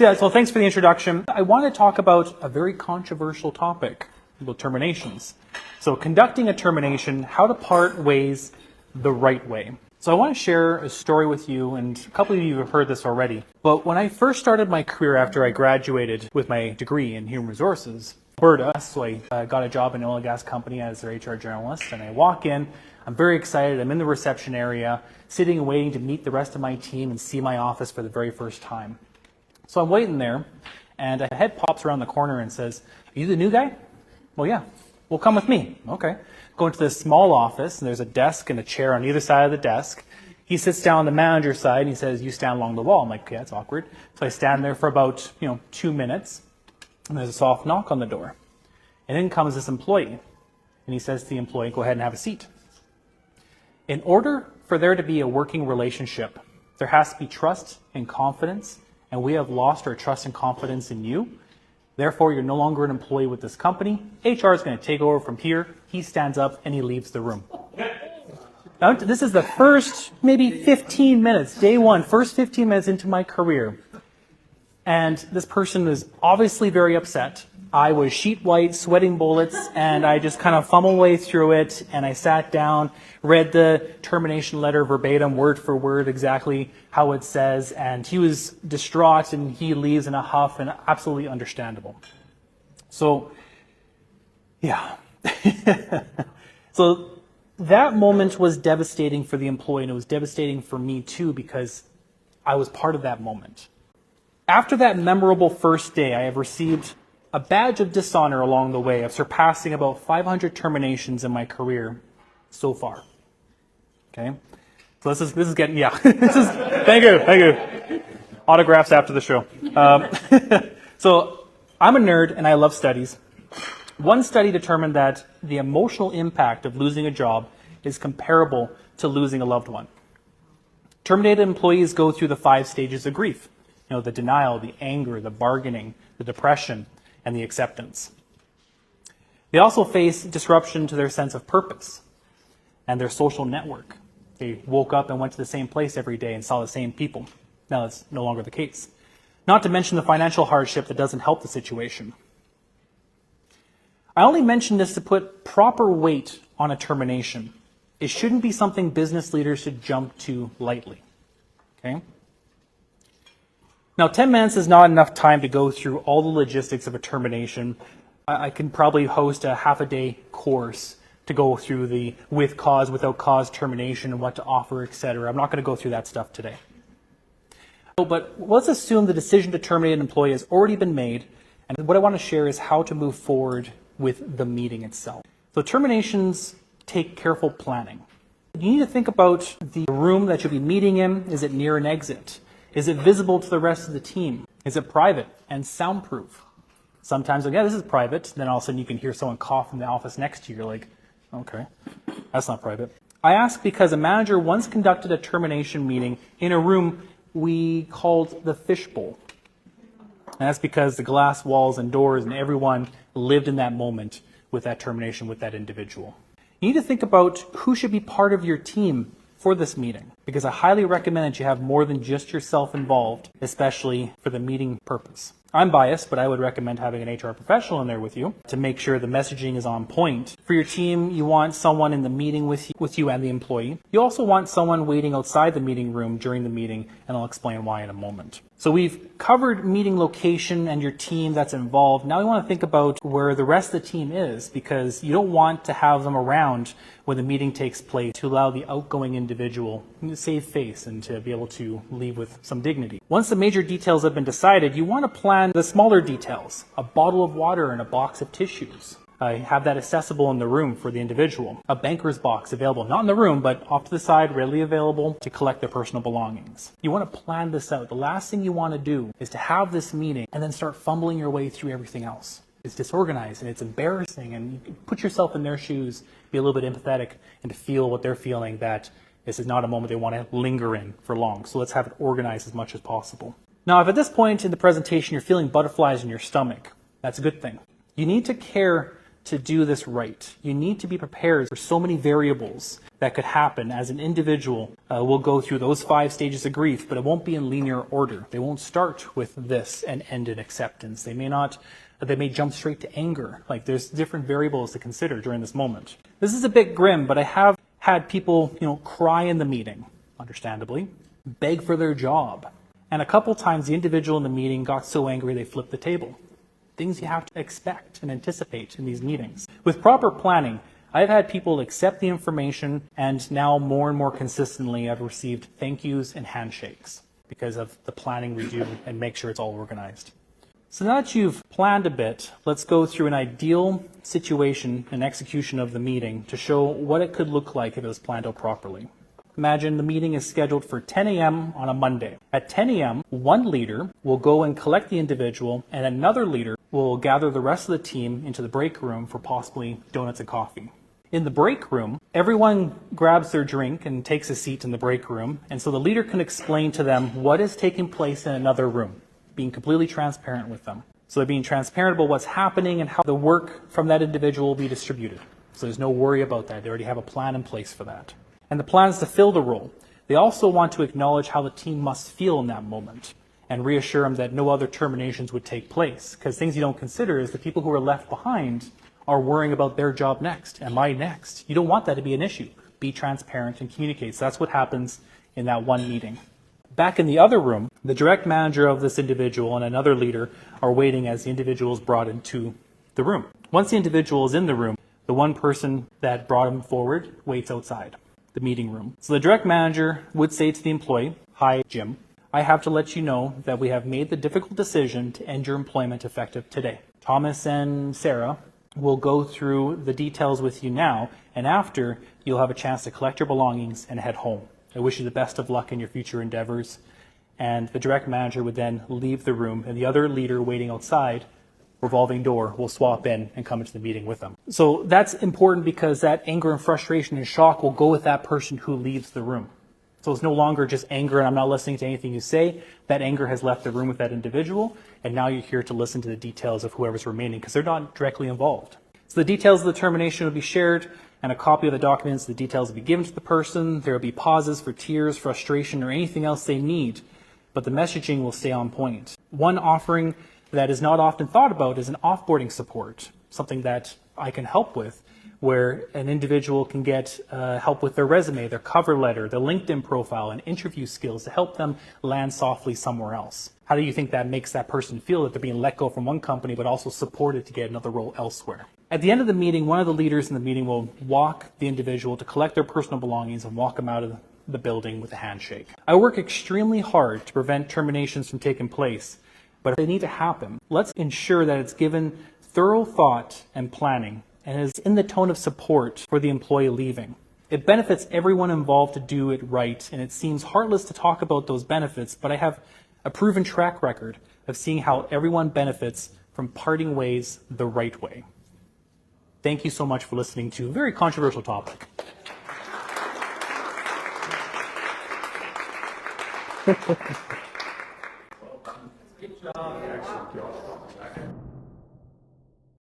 So thanks for the introduction. I want to talk about a very controversial topic about terminations. So conducting a termination, how to part ways the right way. So I want to share a story with you, and a couple of you have heard this already. But when I first started my career after I graduated with my degree in human resources, Alberta, so I got a job in an oil and gas company as their HR journalist, and I walk in, I'm very excited, I'm in the reception area, sitting and waiting to meet the rest of my team and see my office for the very first time. So I'm waiting there, and a head pops around the corner and says, "Are you the new guy?" "Well, yeah." "Well, come with me." "Okay." Go into this small office, and there's a desk and a chair on either side of the desk. He sits down on the manager's side, and he says, "You stand along the wall." I'm like, "Okay, that's awkward." So I stand there for about 2 minutes, and there's a soft knock on the door. And in comes this employee, and he says to the employee, "Go ahead and have a seat." In order for there to be a working relationship, there has to be trust and confidence, and we have lost our trust and confidence in you. Therefore, you're no longer an employee with this company. HR is going to take over from here. He stands up and he leaves the room. Now, this is the first maybe 15 minutes, day one, first 15 minutes into my career. And this person was obviously very upset. I was sheet white, sweating bullets, and I just kind of fumbled my way through it, and I sat down, read the termination letter verbatim, word for word, exactly how it says, and he was distraught, and he leaves in a huff, and absolutely understandable. So, yeah. So that moment was devastating for the employee, and it was devastating for me too, because I was part of that moment. After that memorable first day, I have received a badge of dishonor along the way of surpassing about 500 terminations in my career so far. Okay? So this is getting, yeah. Thank you. Autographs after the show. So I'm a nerd and I love studies. One study determined that the emotional impact of losing a job is comparable to losing a loved one. Terminated employees go through the 5 stages of grief. The denial, the anger, the bargaining, the depression, and the acceptance. They also face disruption to their sense of purpose and their social network. They woke up and went to the same place every day and saw the same people. Now that's no longer the case. Not to mention the financial hardship that doesn't help the situation. I only mention this to put proper weight on a termination. It shouldn't be something business leaders should jump to lightly. Okay? Now, 10 minutes is not enough time to go through all the logistics of a termination. I can probably host a half-a-day course to go through the with cause, without cause termination and what to offer, etc. I'm not going to go through that stuff today. But let's assume the decision to terminate an employee has already been made, and what I want to share is how to move forward with the meeting itself. So terminations take careful planning. You need to think about the room that you'll be meeting in. Is it near an exit? Is it visible to the rest of the team? Is it private and soundproof? Sometimes, yeah, this is private. Then all of a sudden you can hear someone cough in the office next to you. You're like, okay, that's not private. I ask because a manager once conducted a termination meeting in a room we called the fishbowl. And that's because the glass walls and doors and everyone lived in that moment with that termination with that individual. You need to think about who should be part of your team for this meeting, because I highly recommend that you have more than just yourself involved, especially for the meeting purpose. I'm biased, but I would recommend having an HR professional in there with you to make sure the messaging is on point. For your team, you want someone in the meeting with you and the employee. You also want someone waiting outside the meeting room during the meeting, and I'll explain why in a moment. So we've covered meeting location and your team that's involved. Now we want to think about where the rest of the team is, because you don't want to have them around when the meeting takes place to allow the outgoing individual to save face and to be able to leave with some dignity. Once the major details have been decided, you want to plan the smaller details, a bottle of water and a box of tissues. Have that accessible in the room for the individual. A banker's box available, not in the room, but off to the side, readily available to collect their personal belongings. You want to plan this out. The last thing you want to do is to have this meeting and then start fumbling your way through everything else. It's disorganized and it's embarrassing, and you put yourself in their shoes, be a little bit empathetic, and to feel what they're feeling, that this is not a moment they want to linger in for long. So let's have it organized as much as possible. Now, if at this point in the presentation you're feeling butterflies in your stomach, that's a good thing. You need to care to do this right. You need to be prepared for so many variables that could happen as an individual will go through those 5 stages of grief, but it won't be in linear order. They won't start with this and end in acceptance. They may jump straight to anger. Like, there's different variables to consider during this moment. This is a bit grim, but I have had people, cry in the meeting, understandably, beg for their job. And a couple times the individual in the meeting got so angry they flipped the table. Things you have to expect and anticipate in these meetings. With proper planning, I've had people accept the information, and now more and more consistently I've received thank yous and handshakes because of the planning we do and make sure it's all organized. So now that you've planned a bit, let's go through an ideal situation and execution of the meeting to show what it could look like if it was planned out properly. Imagine the meeting is scheduled for 10 a.m. on a Monday. At 10 a.m., one leader will go and collect the individual, and another leader will gather the rest of the team into the break room for possibly donuts and coffee. In the break room, everyone grabs their drink and takes a seat in the break room, and so the leader can explain to them what is taking place in another room, being completely transparent with them. So they're being transparent about what's happening and how the work from that individual will be distributed. So there's no worry about that. They already have a plan in place for that. And the plan is to fill the role. They also want to acknowledge how the team must feel in that moment and reassure them that no other terminations would take place. Because things you don't consider is the people who are left behind are worrying about their job next. Am I next? You don't want that to be an issue. Be transparent and communicate. So that's what happens in that one meeting. Back in the other room, the direct manager of this individual and another leader are waiting as the individual is brought into the room. Once the individual is in the room, the one person that brought him forward waits outside the meeting room. So the direct manager would say to the employee, "Hi, Jim. I have to let you know that we have made the difficult decision to end your employment effective today. Thomas and Sarah will go through the details with you now, and after, you'll have a chance to collect your belongings and head home. I wish you the best of luck in your future endeavors." And the direct manager would then leave the room, and the other leader waiting outside, revolving door, will swap in and come into the meeting with them. So that's important because that anger and frustration and shock will go with that person who leaves the room. So it's no longer just anger and I'm not listening to anything you say. That anger has left the room with that individual, and now you're here to listen to the details of whoever's remaining because they're not directly involved. So the details of the termination will be shared, and a copy of the documents, the details will be given to the person. There will be pauses for tears, frustration, or anything else they need, but the messaging will stay on point. One offering that is not often thought about is an offboarding support, something that I can help with, where an individual can get help with their resume, their cover letter, their LinkedIn profile, and interview skills to help them land softly somewhere else. How do you think that makes that person feel that they're being let go from one company but also supported to get another role elsewhere? At the end of the meeting, one of the leaders in the meeting will walk the individual to collect their personal belongings and walk them out of the building with a handshake. I work extremely hard to prevent terminations from taking place, but if they need to happen, let's ensure that it's given thorough thought and planning and is in the tone of support for the employee leaving. It benefits everyone involved to do it right, and it seems heartless to talk about those benefits, but I have a proven track record of seeing how everyone benefits from parting ways the right way. Thank you so much for listening to a very controversial topic. Good job.